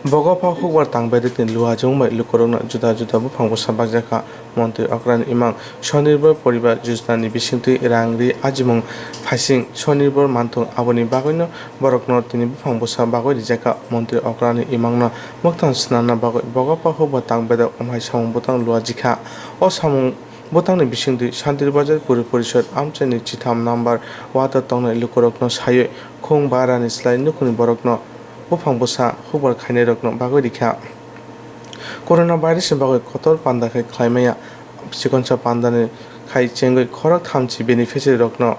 Bogofa Hukbar tang bedekni lukurogno Buphang bwsa bakjakha mantri okrani imang sonirbor poribar yojnani bisingtwi rangri ajimung phasing sonirbor mantung aboni bagwino borokno tini buphang bwsa bagwi rijekha mantri okrani imangno muktang snana bagwi Bogofa Hukbar tang bedek omhai samung butang luajikha o samung butangni bisingtwi Shantirbajar Puri Porishod amchaini chitham number wata tongnai lukurogno sayoi khung barani slai nukuni borokno Buphang bwsa Hukbar khainai rokno bagwi rikha coronavirus ni bagwi kotor panda khai khlaimaya sikonsa pandani khai chengoi khorak thamchi beneficiary rokno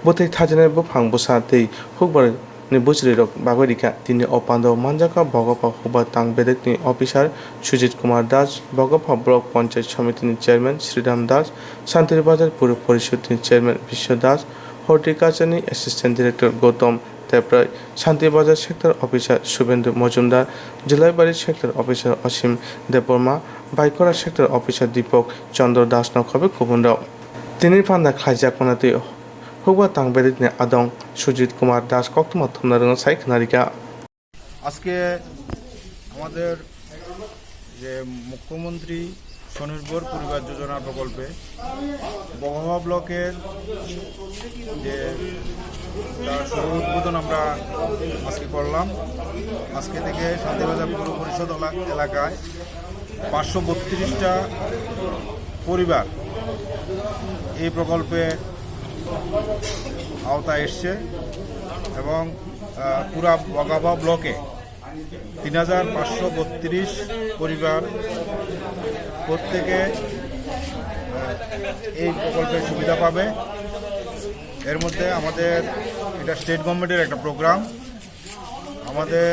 butei thajinai Buphang bwsa tei Hukbar ni bujri rok bagwi rikha tini o pando manjaka Bogofa Hukbar tang bedekni officer Sujit Kumar Das Bogofa Block Panchayat Samiti ni chairman Sriram Das Shantirbajar Puri Porishod ni chairman Biswa Das Horticulture ni assistant director Gautam Teprai Shantirbajar sector officer Subhendu Majumdar Julaibari sector officer Asim Deborma Baikora sector officer Deepak Chandra Das nokhobe kubunrok tini panda khlaijak manatwi Hukbar tang bedekni adong Sujit Kumar Das koktuma thumna rwng sai khwnarika আজকে আমাদের যে মুখ্যমন্ত্রী স্বনির্ভর পরিবার যোজনা প্রকল্পে বগোফা ব্লকের যে তার শুভ উদ্বোধন আমরা আজকে করলাম। আজকে থেকে শান্তিবাজার পৌর পরিষদ এলাকায় 532টা পরিবার এই প্রকল্পের আওতায় এসছে এবং পুরা বগোফা ব্লকে 3532 পরিবার প্রত্যেকে এই প্রকল্পের সুবিধা পাবে। এর মধ্যে আমাদের এটা স্টেট গভর্নমেন্টের একটা প্রোগ্রাম। আমাদের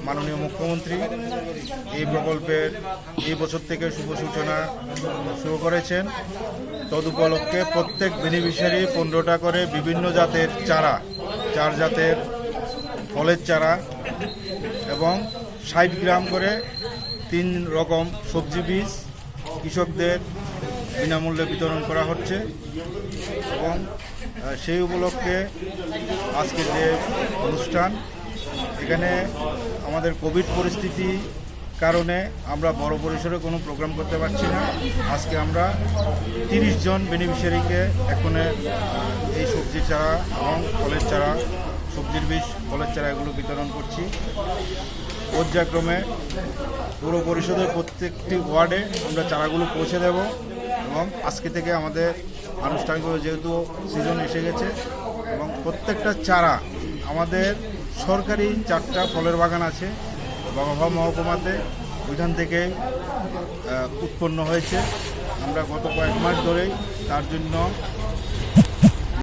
মাননীয় মুখ্যমন্ত্রী এই প্রকল্পের এই বছর থেকে শুভ সূচনা শুরু করেছেন। তদুপলক্ষে প্রত্যেক বেনিফিশিয়ারি 15টা করে বিভিন্ন জাতের চারা 4 জাতের ফলের চারা এবং 60 গ্রাম করে 3 রকম সবজি বীজ কৃষকদের বিনামূল্যে বিতরণ করা হচ্ছে এবং সেই উপলক্ষে আজকের যে অনুষ্ঠান এখানে আমাদের কোভিড পরিস্থিতি কারণে আমরা বড় পরিসরে কোনো প্রোগ্রাম করতে পারছি না। আজকে আমরা 30 জন বেনিফিশিয়ারিকে এখানে এই সবজির চারা এবং ফলের চারা সবজির বীজ ফলের চারা এগুলো বিতরণ করছি। পর্যায়ক্রমে পৌর পরিষদের প্রত্যেকটি ওয়ার্ডে আমরা চারাগুলো পৌঁছে দেব এবং আজকে থেকে আমাদের আনুষ্ঠানিকভাবে যেহেতু সিজন এসে গেছে এবং প্রত্যেকটা চারা আমাদের সরকারি 4টা ফলের বাগান আছে বগোফা মহকুমাতে, ওইখান থেকে উৎপন্ন হয়েছে। আমরা গত কয়েক মাস ধরেই তার জন্য